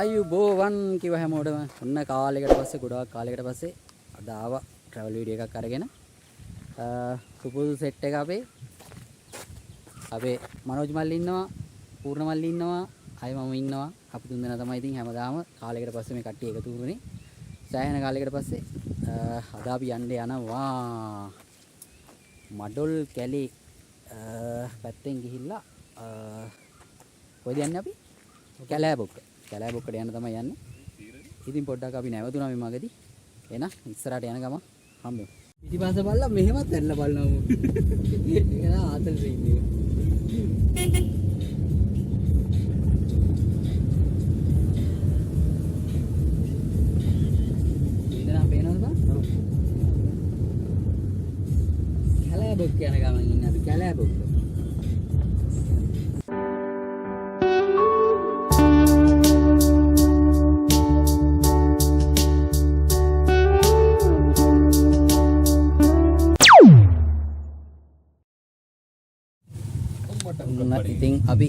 ආයුබෝවන් කිව්ව හැමෝටම ඔන්න කාලයකට පස්සේ ගොඩාක් කාලයකට පස්සේ අද ආවා ට්‍රැවල් වීඩියෝ එකක් අරගෙන සුපුරුදු සෙට් එක අපේ මනෝජ් මල්ලි ඉන්නවා පූර්ණ මල්ලි ඉන්නවා අය මම ඉන්නවා අපි තුන් දෙනා තමයි ඉතින් හැමදාම කාලයකට පස්සේ මේ කට්ටිය එකතු වුණේ සෑහෙන කාලයකට පස්සේ අද අපි යනවා මඩොල් කැලේ පැත්තෙන් ගිහිල්ලා කොහෙද යන්නේ අපි කැලෑබොක්කට යන්න තමයි යන්නේ. ඉතින් පොඩ්ඩක් අපි නැවතුණා මේ මගදී. එහෙනම් ඉස්සරහට යන ගම හම්බෙමු. පිටිපස්ස බලලා මෙහෙමත් ඇල්ල බලනවා. ඒක නා ආතල් වෙන්නේ. ඉඳලා පේනවද බං? කැලෑබොක්ක යන ගමන් ඉන්නේ අපි කැලෑබොක්ක. ඉතින් අපි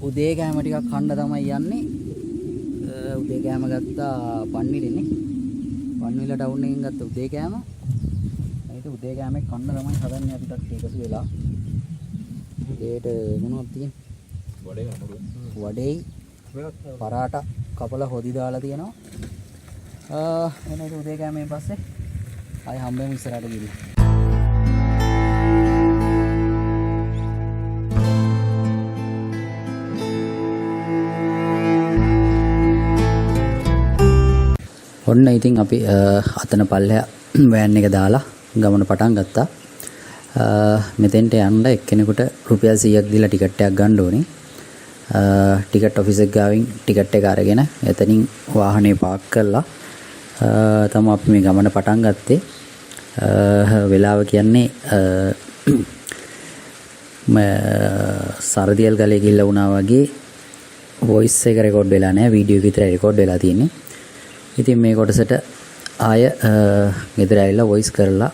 උදේ කෑම ටිකක් කන්න තමයි යන්නේ. උදේ කෑම ගත්තා පන්විලනේ. පන්විල ටවුන් එකෙන් ගත්ත උදේ කෑම. ඒක උදේ කෑමේ කන්න තමයි හදන්නේ අපි ටිකක් එකතු වෙලා. උදේට මොනවද තියෙන්නේ? වඩේ පරාටා කපලා හොදි දාලා තියෙනවා. එහෙනම් උදේ කෑමෙන් පස්සේ ආයි හම්බෙමු ඉස්සරහට ගිහින්. ඔන්න ඉතින් අපි අතන පල්ලෙහා වෑන් එක දාලා ගමන පටන් ගත්තා. මෙතෙන්ට යන්න එක්කෙනෙකුට රුපියල් 100ක් දීලා ටිකට් එකක් ගන්න ඕනේ. ටිකට් ඔෆිස් එක ගාවින් ටිකට් එක අරගෙන එතනින් වාහනේ පාක් කරලා තමයි අපි මේ ගමන පටන් ගත්තේ. වෙලාව කියන්නේ සරදියල් ගලේ ගිහිල්ලා වුණා වගේ වොයිස් එක රෙකෝඩ් වෙලා නැහැ, වීඩියෝ එක විතරයි රෙකෝඩ් වෙලා තියෙන්නේ. ඉතින් මේ කොටසට ආය ගෙදර ඇවිල්ලා වොයිස් කරලා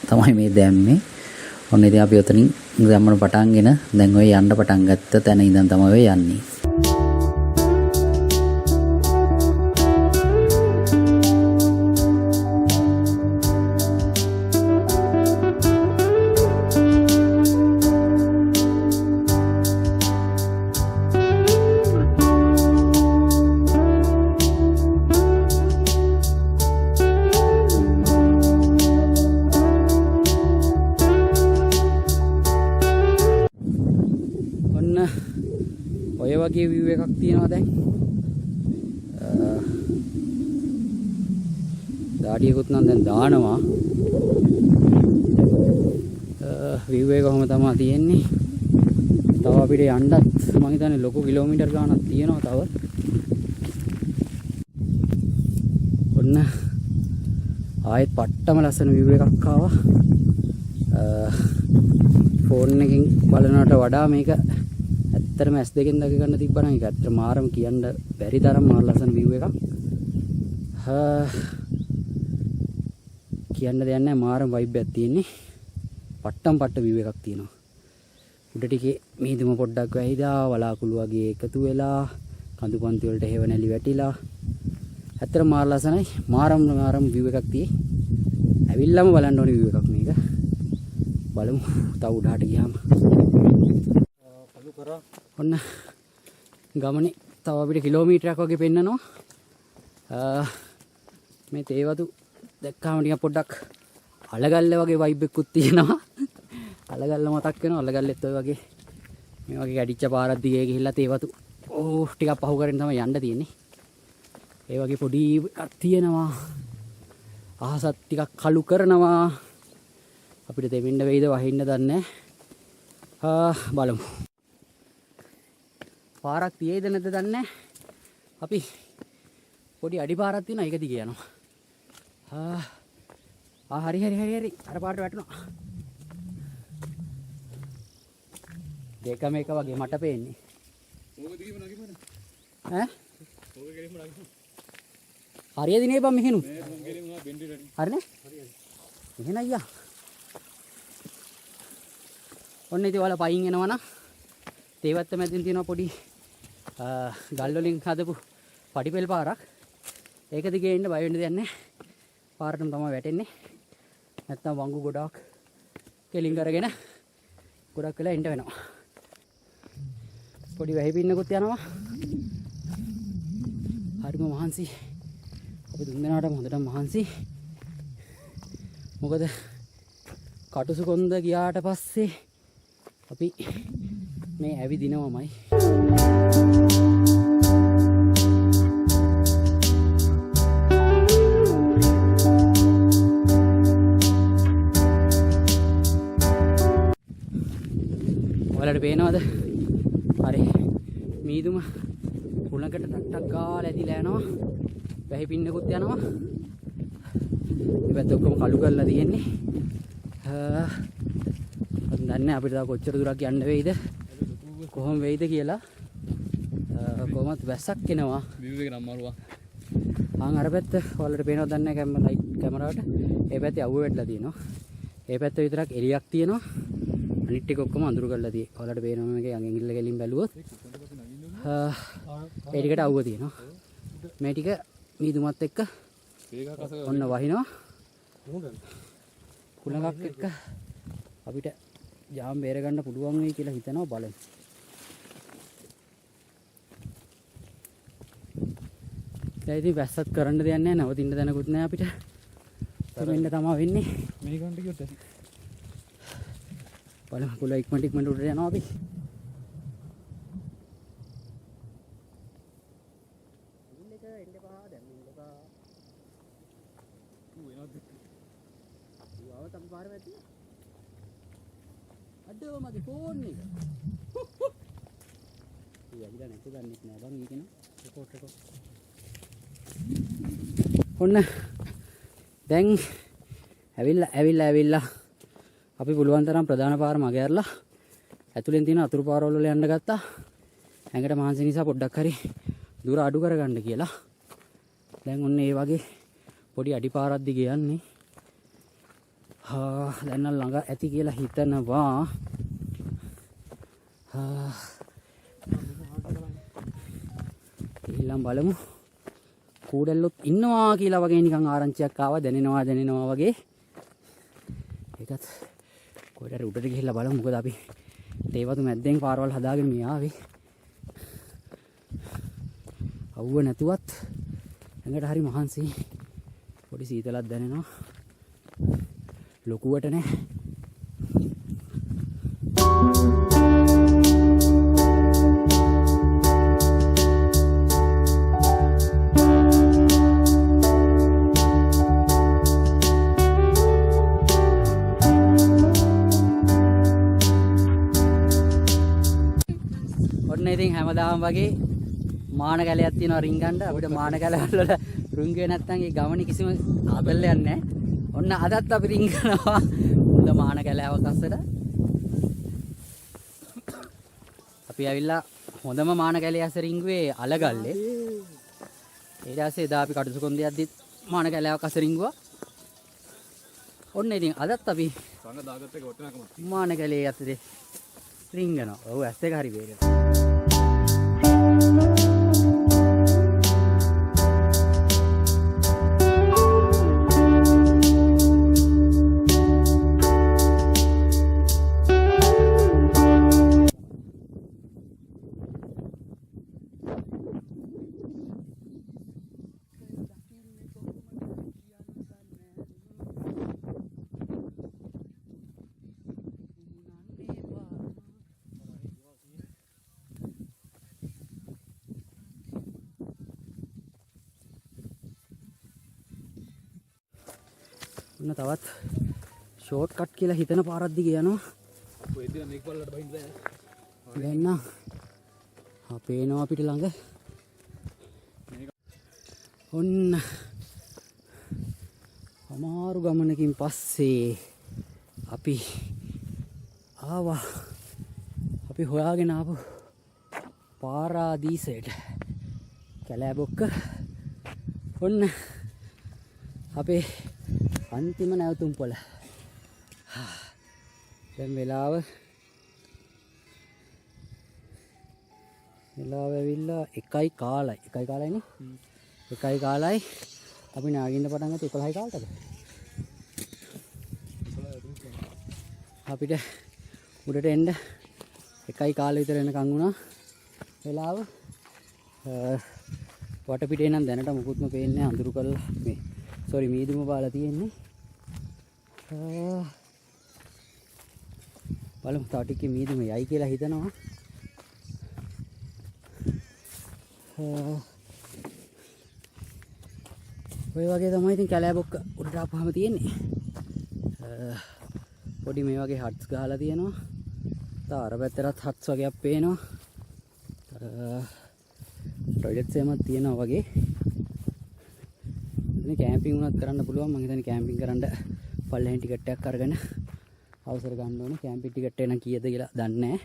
තමයි මේ දැම්මේ. ඔන්න ඉතින් අපි ඔතනින් ගමන පටන්ගෙන දැන් ඔය යන්න පටන් ගත්ත තැන ඉඳන් තමයි ඔය යන්නේ. ඔය වගේ view එකක් තියෙනවා දැන්. දාඩියකුත් නම් දැන් දානවා. view එක කොහොම තමයි තියෙන්නේ. තව අපිට යන්නත් මම හිතන්නේ ලොකු කිලෝමීටර් ගාණක් තියෙනවා තව. ඔන්න ආයෙත් පට්ටම ලස්සන view එකක් ආවා. ෆෝන් එකකින් බලනවට වඩා මේක ඇත්තටම S2 දෙකෙන් දැක ගන්න තිබ්බනම් ඒක ඇත්තට මාරම කියන්න බැරි තරම් මාර ලස්සන view එකක්. කියන්න දෙයක් නැහැ, මාරම vibe එකක් තියෙන්නේ. පට්ටම් පට්ට view එකක් තියෙනවා. උඩ ටිකේ මිහිදුම පොඩ්ඩක් වැහිලා වලාකුළු වගේ එකතු වෙලා කඳු පන්ති වලට හේව නැලි වැටිලා ඇත්තට මාර ලස්සනයි. මාරම view එකක් තියෙයි. ඇවිල්ලාම බලන්න ඕනේ view එකක් මේක. බලමු තව උඩහට ගියාම. ඔන්න ගමනේ තව අපිට කිලෝමීටරයක් වගේ පෙන්නනවා. මේ තේවතු දැක්කාම ටිකක් පොඩ්ඩක් අලගල්ල වගේ වයිබ් එකකුත් තියෙනවා. අලගල්ල මතක් වෙනවා. අලගල්ලෙත් ඔය වගේ මේ වගේ ගැඩිච්ච පාරක් දිගේ ගිහිල්ලා තේවතු ටිකක් පහු කරගෙන තමයි යන්න තියෙන්නේ. ඒ වගේ පොඩි එකක් තියෙනවා. අහසත් ටිකක් කළු කරනවා. අපිට දෙමින්න වෙයිද වහින්න දන්නේ නැහැ. බලමු. පාරක් තියෙයිද නැද්ද දන්නේ නැහැ. අපි පොඩි අඩිපාරක් තියෙනවා ඒක දිගේ යනවා. හරි අර පාරට වැටුණා. දෙකම එක වගේ මට පේන්නේ. ඕක දිගේම නගිපන. ඈ? ඕක ගෙලින්ම නගිපන. හරියද නේ බම් මෙහෙනු? මේ තුන් ගෙලින්ම බෙන්ඩි රෙඩි. හරිනේ? හරියයි. එහෙනම් අයියා. ඔන්න ඉතින් ඔයාලා පයින් එනවනම් තේවත්ත මැදින් තියෙන පොඩි ගල් වලින් හදපු පඩිපෙල් පාරක්. ඒක දිගේ ඉන්න බය වෙන්න දෙයක් නැහැ. පාරටම තමයි වැටෙන්නේ. නැත්තම් වංගු ගොඩක් කෙලින් කරගෙන ගොඩක් වෙලා ඉන්න වෙනවා. පොඩි වැහි පින්නකුත් යනවා. හරිම මහන්සි. අපි තුන් දෙනාටම හොඳටම මහන්සි. මොකද කටුසු කොන්ද ගියාට පස්සේ අපි මේ ඇවිදිනවමයි. ඔයාලට පේනවද? හරි. මීදුම කුලකට ටට්ටක් ගාලා ඇදිලා යනවා. වැහි පින්නකුත් යනවා. මේ පැත්ත ඔක්කොම කළු කරලා තියෙන්නේ. මම දන්නේ අපිට තව කොච්චර දුරක් යන්න වෙයිද? කොහොම වෙයිද කියලා. කොහොමත් වැස්සක් එනවා. view එක නම් මාරුවා. අර පැත්ත ඔයාලට පේනවද දන්නේ නැහැ කැමරාවට. ඒ පැත්තේ අවුව වැටලා තියෙනවා. ඒ පැත්ත විතරක් එළියක් තියෙනවා. අනිත් ටික ඔක්කොම අඳුරු කරලා තියෙනවා. ඔයාලට පේනවා මේකේ ඇඟිල්ල ගැලින් බැලුවොත්. ඒ ටිකට අවුව තියෙනවා. මේ ටික මීදුමත් එක්ක ඔන්න වහිනවා. කුලඟක් එක්ක අපිට ජාම් බේර ගන්න පුළුවන් වෙයි කියලා හිතනවා බලමු. දැන් ඉතින් වැස්සත් කරන්න දෙයක් නැහැ. නවතින්න දැනකුත් නැහැ අපිට. මෙන්න තමයි වෙන්නේ. මේ ගන්න කිව්වොත් ඇති. බලමු කුල ඉක්මනට උඩට යනවා අපි. අඩෝ මගේ ෆෝන් එක. ඊයවිලා නැතු ගන්නෙත් නෑ බං ඊකන රෙකෝඩ් එක. ඔන්න දැන් ඇවිල්ලා අපි පුළුවන් තරම් ප්‍රධාන පාර මග ඇරලා ඇතුලෙන් තියෙන අතුරු පාරවල වල යන්න ගත්තා. ඇඟට මහන්සි නිසා පොඩ්ඩක් හරි දුර අඩු කරගන්න කියලා. දැන් ඔන්න ඒ වගේ පොඩි අඩිපාරක් දිගේ යන්නේ. දැන් නම් ළඟ ඇති කියලා හිතනවා. ඊළඟ බලමු. කූඩල්ලොත් ඉන්නවා කියලා වගේ නිකන් ආරංචියක් ආවා. දැනෙනවා වගේ. ඒකත් කොහෙට උඩට ගිහිල්ලා බලමු. මොකද අපි තේවතු මැද්දෙන් පාරවල් හදාගෙන මේ ආවේ. අවුව නැතුවත් ඇඟට හරි මහන්සි. පොඩි සීතලක් දැනෙනවා. ලොකුවට නෑ. ඔන්න ඉතින් හැමදාම වගේ මාන කැලයක් තියෙනවා රින්ගන්න. අපිට මාන කැලවල වල රුංගේ නැත්තම් ඒ ගමනේ කිසිම ආබල්ලයක් නැහැ. ඔන්න අදත් අපි රින්ගනවා හොඳ මාන කැලෑවක් අස්සට. අපි ඇවිල්ලා හොඳම මාන කැලේ අස්ස රින්ගුවේ අලගල්ලේ. ඊට පස්සේ එදා අපි කටුසු කොන්දේ යද්දිත් මාන කැලෑවක් අස්ස රින්ගුවා. ඔන්න ඉතින් අදත් අපි සංග දාගත්ත එක වටිනාකම මාන කැලේ අස්සේ රින්ගනවා. ඔව් ඇස් දෙක හරි වේගන. ඔන්න තවත් ෂෝට් කට් කියලා හිතන පාරක් දිගේ යනවා. ඔය ඉතින් මේක බලලට බහින්න බෑ. දැන් නම් පේනවා අපිට ළඟ. ඔන්න අමාරු ගමනකින් පස්සේ අපි ආවා. අපි හොයාගෙන ආපු පාරාදීසයට. කැලෑබොක්ක. ඔන්න අපේ අන්තිම නැවතුම් පොළ. දැන් වෙලාව වෙලාව ඇවිල්ලා 1යි කාලයි. 1යි කාලයිනේ. 1යි කාලයි. අපි නාගින්න පටන් ගත්තේ 11යි කාලටද? අපිට උඩට එන්න 1යි කාලේ විතර එනකන් වුණා. වෙලාව වටපිටේ නම් දැනට මුකුත්ම පේන්නේ නැහැ. අඳුරු කරලා මේ සෝරි මීදුම පාලා තියෙන්නේ. බලමු තව ටිකකින් මීදුම යයි කියලා හිතනවා. ඔය වගේ තමයි ඉතින් කැලෑ බොක්ක උඩට ආපුවාම තියෙන්නේ. පොඩි මේ වගේ හට්ස් ගහලා තියෙනවා. තා අර පැත්තටත් හට්ස් වගේක් පේනවා. ටොයිලට්ස් එකක් තියෙනවා වගේ. ඉතින් කැම්පින් උනත් කරන්න පුළුවන්. මම හිතන්නේ කැම්පින් කරන්න පල්ලෙහෙන් ටිකට් එකක් අරගෙන අවසර ගන්න ඕනේ. කැම්පින් ටිකට් එක නම් කීයද කියලා දන්නේ නැහැ.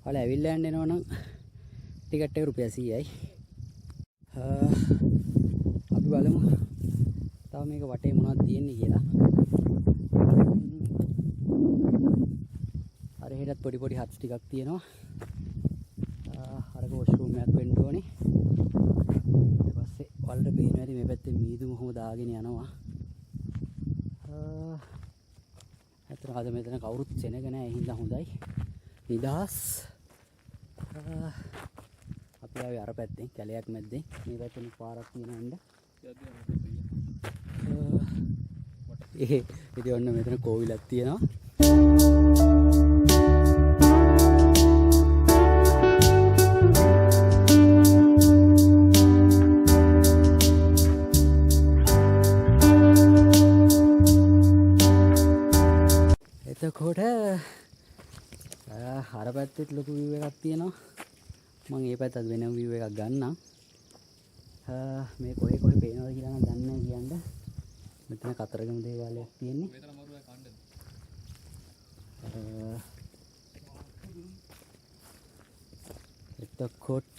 ඔයාලා ඇවිල්ලා යන්න එනවා නම් ටිකට් එක රුපියල් 100යි. අපි බලමු තව මේක වටේ මොනවද තියෙන්නේ කියලා. අර හෙටත් පොඩි පොඩි හට්ස් ටිකක් තියෙනවා. අරක වොෂ්රූම් එකක් වෙන්න ඕනේ. ඊට පස්සේ වලට පේනවා ඇති මේ පැත්තේ මීදුම කොහොම දාගෙන යනවා. අතන අද මෙතන කවුරුත් සෙනග නැහැ. ඒ හින්දා හොඳයි. නිදහස්. අපි ආවේ අර පැත්තෙන් කැලයක් මැද්දෙන්. මේ පැත්තේ පාරක් තියෙනවද? ඉතින් ඔන්න මෙතන කෝවිලක් තියෙනවා. එතකොට අර පැත්තෙත් ලොකු view එකක් තියෙනවා. මම මේ පැත්තත් වෙනම view එකක් ගන්නම්. මේ කොහේ කොහේ පේනවද කියලා නම් දන්නේ නැහැ කියන්න. මෙතන කතරගම දේවාලයක් තියෙන්නේ. මෙතන මරුවේ කණ්ඩද. එතකොට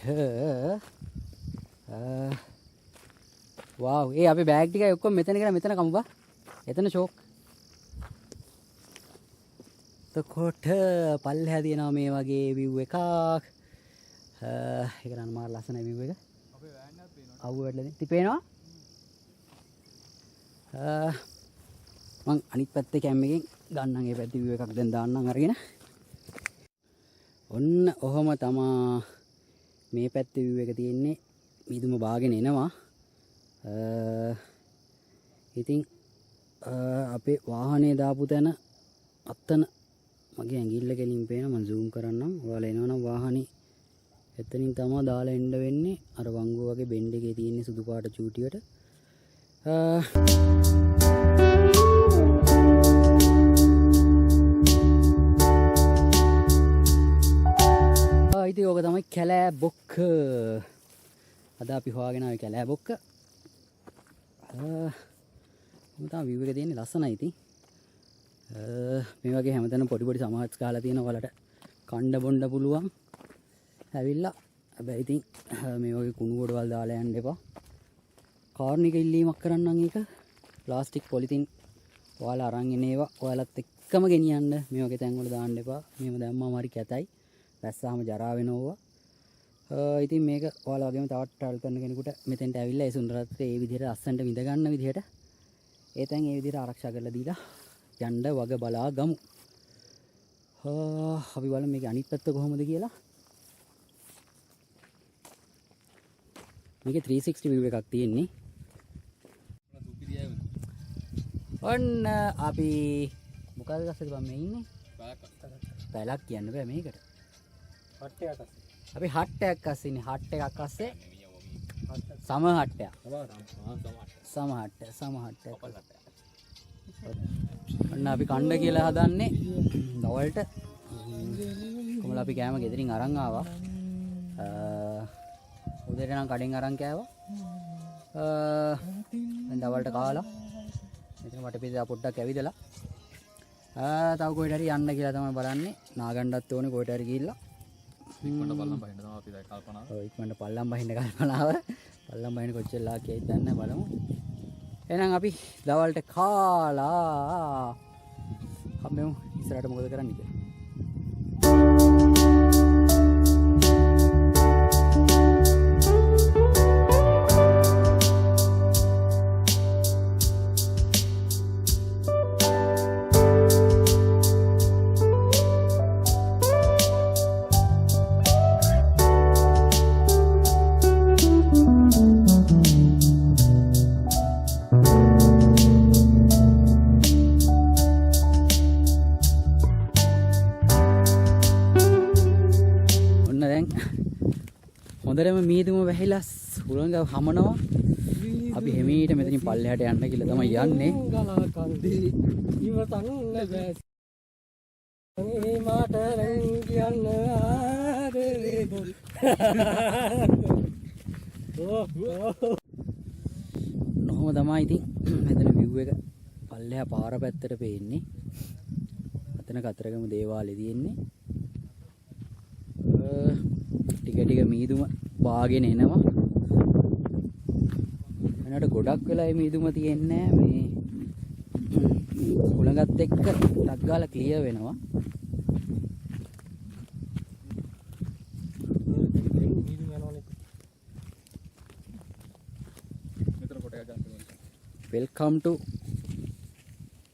වාව් ඒ අපේ බෑග් ටිකයි ඔක්කොම මෙතන කියලා මෙතන කමු බා. එතන ෂෝක්. එතකොට පල්ලෙහා තියෙනවා මේ වගේ view එකක්. ඒක නම් මාර ලස්සනයි view එක. අපේ වෑන් එකත් පේනවා. අවු වැටලා ඉතින් පේනවා. මං අනිත් පැත්තේ කැම් එකෙන් ගන්නම් ඒ පැත්තේ view එකක් දැන් දාන්නම් අරගෙන. ඔන්න ඔහම තමා මේ පැත්තේ view එක තියෙන්නේ. මීදුම බාගෙන එනවා. ඉතින් අපේ වාහනේ දාපු තැන අත්තන මගේ ඇඟිල්ල කෙලින් පේනවා. මම zoom කරන්නම්. ඔයාලා එනවනම් වාහනේ එතනින් තමයි දාලා එන්න වෙන්නේ. අර වංගුව වගේ බෙන්ඩ් එකේ තියෙන සුදු පාට චූටියට. ඉතින් ඕක තමයි කැලෑ බොක්ක. අද අපි හොයාගෙන ආවේ කැලෑ බොක්ක. මම view එක තියෙන්නේ ලස්සනයි ඉතින්. මේ වගේ හැමතැනම පොඩි පොඩි සමාජස් ගහලා තියෙනවා. ඔයාලට කණ්ඩ බොණ්ඩ පුළුවන්. ඇවිල්ලා හැබැයි ඉතින් මේ වගේ කුණු ගොඩවල් දාලා යන්න එපා. කාර්නික ඉල්ලීමක් කරන්නම් ඒක. ප්ලාස්ටික් පොලිතින් ඔයාලා අරන් එන ඒවා ඔයාලත් එක්කම ගෙනියන්න. මේ වගේ තැන් වල දාන්න එපා. මේව දැම්මම හරි කැතයි. වැස්සාම ජරා වෙනවා. ඉතින් මේක ඔයාලා වගේම තවත් ට්‍රැවල් කරන කෙනෙකුට මෙතෙන්ට ඇවිල්ලා ඒ සුන්දරත්වයේ ඒ විදිහට අස්සන්ට විඳ ගන්න විදිහට ඒ තැන් ඒ විදිහට ආරක්ෂා කරලා දීලා යන්න වග බලා ගමු. අපි බලමු මේකේ අනිත් පැත්ත කොහොමද කියලා. මේකේ 360 view එකක් තියෙන්නේ. ඔන්න අපි මොකද ගස්සද බම් මේ ඉන්නේ? පැලක් කියන්න බෑ මේකට. හට් එකක් අස්සේ. අපි හට් එකක් අස්සේ ඉන්නේ. හට් එකක් අස්සේ සම හට්ටයක්. සම හට්ටයක්. ඔන්න අපි කණ්ඩ කියලා හදන්නේ දවල්ට. කොහොමද අපි කෑම ගෙදරින් අරන් ආවා. උදේට නම් කඩෙන් අරන් කෑවා. දැන් දවල්ට කාලා මෙතන වටපිට පොඩ්ඩක් ඇවිදලා තව කොහෙට හරි යන්න කියලා තමයි බලන්නේ. නාගණ්ඩත් ඕනේ කොහෙට හරි ගිහිල්ලා. ඉක්මනට පල්ලම් බහින්න තමයි අපි දැන් කල්පනාව. ඔව් ඉක්මනට පල්ලම් බහින්න කල්පනාව. පල්ලම් බහින්න කොච්චරලා කියයිද දන්නේ බලමු. එහෙනම් අපි දවල්ට කාලා හම්බෙමු ඉස්සරහට මොකද කරන්නේ කියලා. දැන් හොඳටම මීදුම වැහිලා හුළඟ හමනවා. අපි හිමීට මෙතනින් පල්ලෙහාට යන්න කියලා තමයි යන්නේ. ගලකන්දී ඉවතන් බැස්. මේ මාට කියන්න ආදරේ දොල්. නොහොම තමයි ඉතින් මෙතන view එක පල්ලෙහා පාර පැත්තට පේන්නේ. අතන කතරගම දේවාලේ තියෙන්නේ. ටික ටික මීදුම බාගෙන එනවා. එනකොට ගොඩක් වෙලා මේ මීදුම තියෙන්නේ මේ හුළඟත් එක්ක ටක් ගාලා ක්ලියර් වෙනවා. Welcome to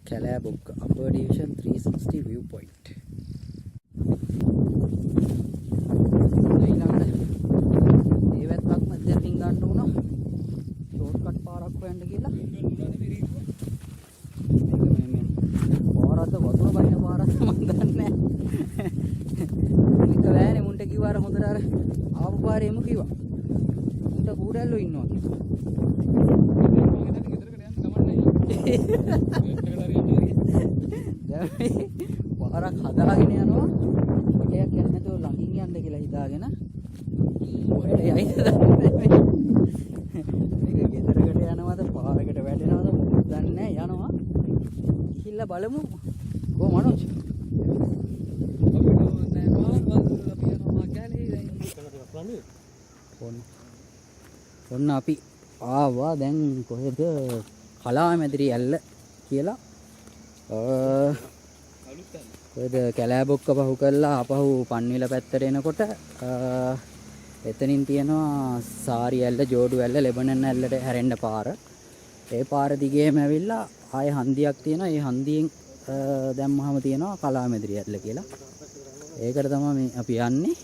Kalabokka Upper Division 360 viewpoint. ඒවත්ක් මැදකින් ගන්න උනා ෂෝට්කට් පාරක් හොයන්න කියලා. මේක මේ පාරද වතුර බහින පාරද මන් දන්නේ නැහැ. ඒක වැෑනේ මුන්ට කිව්වා අර හොඳට අර ආපු පාරේ එමු කිව්වා. මුන්ට කූඩැල්ලෝ ඉන්නවා කිව්වා. පාරක් හදාගෙන යනවා. කොටයක් යන්න නැතුව ළඟින් යන්න කියලා හිතාගෙන ඔහෙට යයිද දන්නේ. මේක ගෙදරකට යනවද පාරකට වැටෙනවද මොකද දන්නේ නැහැ. යනවා. ගිහිල්ලා බලමු. කොහොම මනෝජ්? ඔන්න අපි ආවා දැන් කොහෙද? කලාමැදිරි ඇල්ල කියලා. කොහෙද? කැලෑබොක්ක පහු කරලා ආපහු පන්විල පැත්තට එනකොට එතනින් තියෙනවා සාරි ඇල්ල, ජෝඩු ඇල්ල, ලෙබනන් ඇල්ලට හැරෙන්න පාර. ඒ පාර දිගේම ඇවිල්ලා ආයේ හන්දියක් තියෙනවා. ඒ හන්දියෙන් දැම්මහම තියෙනවා කලාමැදිරි ඇල්ල කියලා. ඒකට තමයි මේ අපි යන්නේ.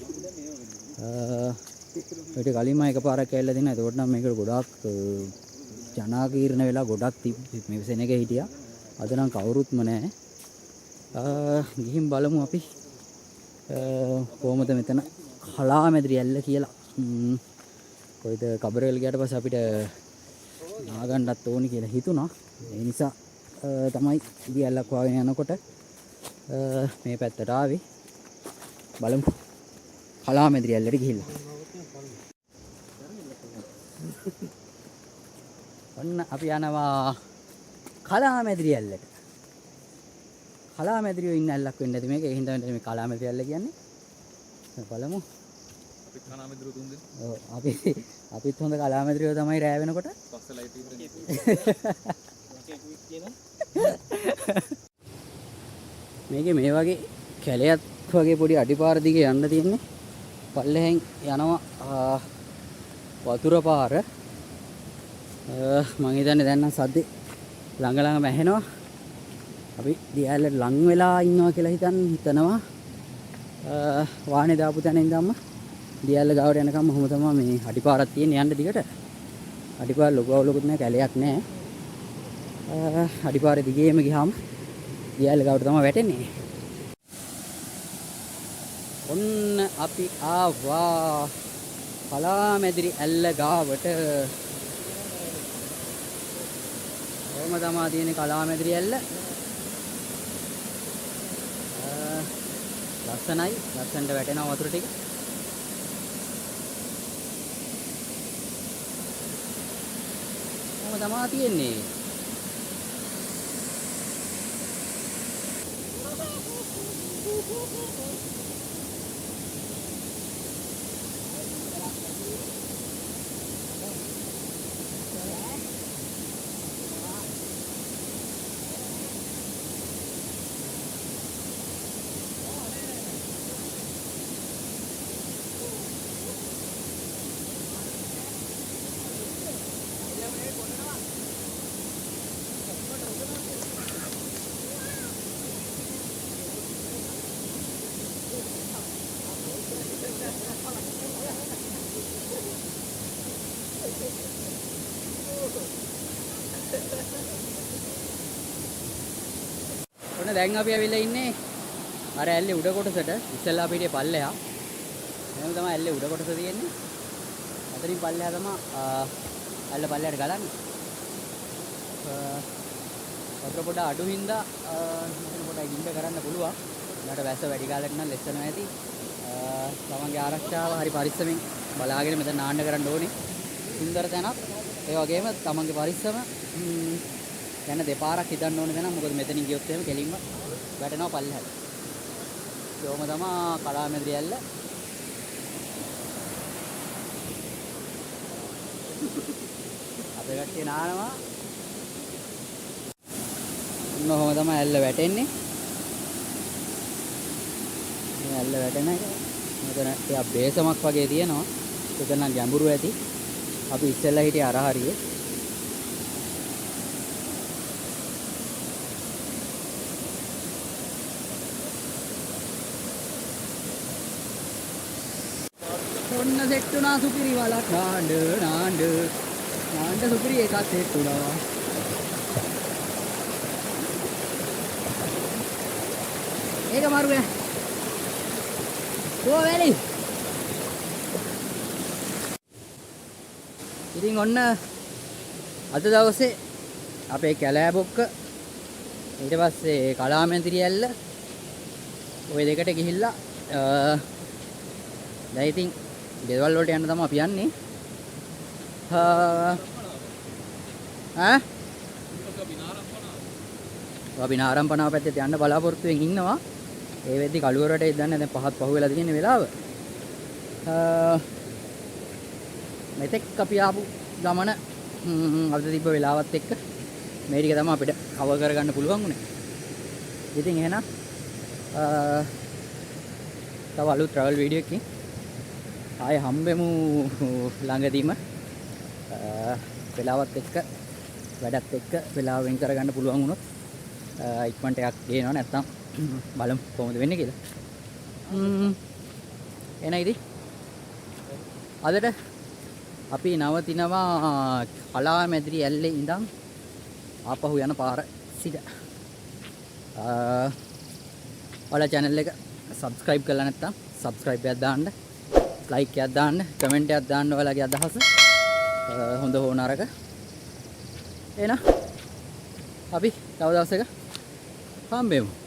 ඊට කලින්ම එකපාරක් ඇවිල්ලා දිනා. ඒකට නම් මේකට ගොඩාක් ජනාකීර්ණ වෙලා ගොඩක් මේ සෙනග හිටියා. අද නම් කවුරුත්ම නැහැ. ගිහින් බලමු අපි කොහොමද මෙතන කලාමැදිරි ඇල්ල කියලා. කොයිද කබරේල් ගියාට පස්සේ අපිට නාගන්නත් ඕනි කියලා හිතුණා. ඒ නිසා තමයි දියල්ලක් වාගෙන යනකොට මේ පැත්තට ආවේ. බලමු කලාමැදිරි ඇල්ලට ගිහිල්ලා. ඔන්න අපි යනවා කලාමැදිරි ඇල්ලට. කලාමැදිරියෝ ඉන්න ඇල්ලක් වෙන්න ඇති මේක. ඒ හින්දා මේ කලාමැදිරි ඇල්ල කියන්නේ. බලමු. අපි කලාමැදිරියෝ තුන් දෙනා. ඔව් අපිත් හොඳ කලාමැදිරියෝ තමයි රෑ වෙනකොට. පස්සේ ලයිට් ඉවරනේ. මේකේ මේ වගේ කැලයක් වගේ පොඩි අඩිපාර දිගේ යන්න තියෙන්නේ. පල්ලෙහෙන් යනවා වතුර පාර. මම හිතන්නේ දැන් නම් සද්දේ ළඟ ළඟම ඇහෙනවා. අපි දියැලට ලං වෙලා ඉන්නවා කියලා හිතනවා. වාහනේ දාපු තැන ඉඳන්ම දියැල ගාවට යනකම් මොහොම තමයි මේ අඩිපාරක් තියෙන්නේ යන්න දිගට. අඩිපාර ලොකු අවුලකුත් නැහැ, කැලයක් නැහැ. අඩිපාරේ දිගේම ගියාම දියැල ගාවට තමයි වැටෙන්නේ. ඔන්න අපි ආවා කලාමැදිරි ඇල්ල ගාවට. කොහොම තමයි තියෙන්නේ කලාමැදිරි ඇල්ල. ලස්සනයි. ලස්සනට වැටෙනවා වතුර ටික. කොහොම තමයි තියෙන්නේ. ඔන්න දැන් අපි ඇවිල්ලා ඉන්නේ අර ඇල්ලේ උඩ කොටසට. ඉස්සෙල්ලා අපි හිටියේ පල්ලෙහා. එහෙනම් තමයි ඇල්ලේ උඩ කොටස තියෙන්නේ. අතරින් පල්ලෙහා තමයි ඇල්ල පල්ලෙහාට ගලන්නේ. වතුර පොඩ අඩු හින්දා මෙතන පොඩක් ගින්න කරන්න පුළුවන්. ඊට වැස්ස වැඩි කාලයක් නම් ලෙස්සනවා ඇති. තමන්ගේ ආරක්ෂාව හරි පරිස්සමෙන් බලාගෙන මෙතන නාන්න කරන්න ඕනේ. සුන්දර තැනක්. ඒ වගේම තමන්ගේ පරිස්සම යන දෙපාරක් හිතන්න ඕනේ දැන්. මොකද මෙතනින් ගියොත් එහෙම කෙලින්ම වැටෙනවා පල්ලෙහාට. ඒකම තමයි කලාමැදිරි ඇල්ල. අපේ කට්ටිය නානවා. ඔන්නෝම තමයි ඇල්ල වැටෙන්නේ. මේ ඇල්ල වැටෙන එක. මෙතන ටිකක් බේසමක් වගේ තියෙනවා. ඒක නම් ගැඹුරු ඇති. අපි ඉස්සෙල්ලා හිටියේ අර හරියේ. ඔන්න සෙට් වුණා සුපිරි වලක් නාන්න සුපිරි එකක් සෙට් වුණා. ඒක මාරුනේ. කොහොමද? ඉතින් ඔන්න අද දවසේ අපේ කැලෑ බොක්ක ඊට පස්සේ කලාමැදිරි ඇල්ල ওই දෙකට ගිහිල්ලා දැන් ඉතින් ගෙවල් වලට යන්න තමයි අපි යන්නේ. අපි නාරම්පනාව පැත්තේ යන්න බලාපොරොත්තු වෙමින් ඉන්නවා. ඒ වෙද්දි කළුවරට ඉඳන් දැන් පහත් පහුවෙලා තියෙන වෙලාව. මෙතෙක් අපි ආපු ගමන අද තිබ්බ වෙලාවත් එක්ක මේ ටික තමයි අපිට කවර් කරගන්න පුළුවන් උනේ. ඉතින් එහෙනම් තව අලුත් ට්‍රැවල් වීඩියෝ එකකින් ආයෙ හම්බෙමු ළඟදීම. වෙලාවත් එක්ක වැඩත් එක්ක වෙලාව වෙන් කරගන්න පුළුවන් වුණොත් ඉක්මනට එකක් ගේනවා. නැත්නම් බලමු කොහොමද වෙන්නේ කියලා. එන ඉතින් අදට අපි නවතිනවා කලාමැදිරි ඇල්ලේ ඉඳන් ආපහු යන පාර සිට. ඔයාලා channel එක subscribe කරලා නැත්නම් subscribe එකක් දාන්න, like එකක් දාන්න, comment එකක් දාන්න ඔයාලගේ අදහස. හොඳ හෝ නරක. එහෙනම් අපි තව දවසක හම්බෙමු.